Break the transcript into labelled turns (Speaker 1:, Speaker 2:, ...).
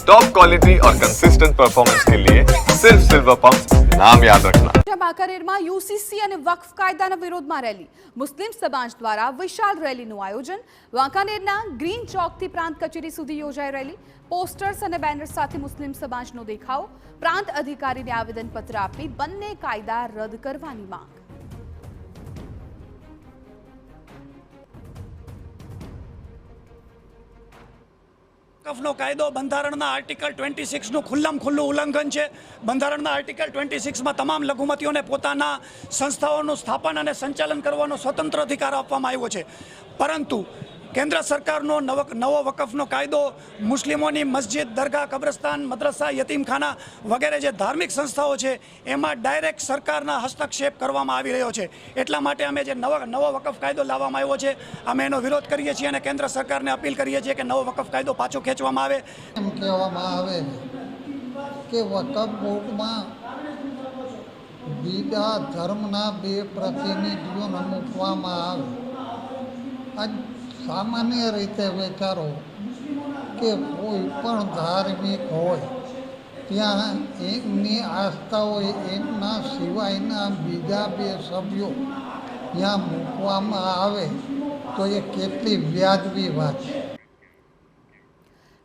Speaker 1: Top quality और consistent performance के लिए सिर्फ सिल्वर पंप नाम याद रखना।
Speaker 2: બાંકાનેરમાં યુસીસી અને વક્ફ કાયદાના વિરોધમાં રેલી. મુસ્લિમ સમાજ દ્વારા વિશાળ રેલીનું આયોજન. વાંકાનેરના ગ્રીન ચોકથી પ્રાંત કચેરી સુધી યોજાઈ રેલી. પોસ્ટર્સ અને બેનર સાથે મુસ્લિમ સમાજનો દેખાવ. પ્રાંત અધિકારીને આવેદનપત્ર આપી બંને કાયદા રદ કરવાની માંગ.
Speaker 3: વકફનો કાયદો બંધારણના આર્ટિકલ 26નું ખુલ્લું ઉલ્લંઘન છે. બંધારણના આર્ટિકલ 26માં તમામ લઘુમતીઓને પોતાના સંસ્થાઓનું સ્થાપન અને સંચાલન કરવાનો સ્વતંત્ર અધિકાર આપવામાં આવ્યો છે. પરંતુ કેન્દ્ર સરકારનો નવો વકફનો કાયદો મુસ્લિમોની મસ્જિદ, દરગાહ, કબ્રસ્તાન, મદ્રસા, યતીમખાના વગેરે જે ધાર્મિક સંસ્થાઓ છે એમાં ડાયરેક્ટ સરકારના હસ્તક્ષેપ કરવામાં આવી રહ્યો છે. એટલા માટે અમે જે નવો વકફ કાયદો લાવવામાં આવ્યો છે અમે એનો વિરોધ કરીએ છીએ અને કેન્દ્ર સરકારને અપીલ કરીએ છીએ કે નવો વકફ કાયદો પાછો ખેંચવામાં આવે.
Speaker 4: એમ કહેવામાં આવે કે વકફ બોર્ડમાં બીજા ધર્મના 2 પ્રતિનિધિઓને મૂકવામાં આવે. સામાન્ય રીતે વિચારો કે કોઈ પણ ધાર્મિક હોય ત્યાં એમની આસ્થા હોય એમના સિવાયના બીજા 2 સભ્યો ત્યાં મૂકવામાં આવે તો એ કેટલી વ્યાજબી વાત છે.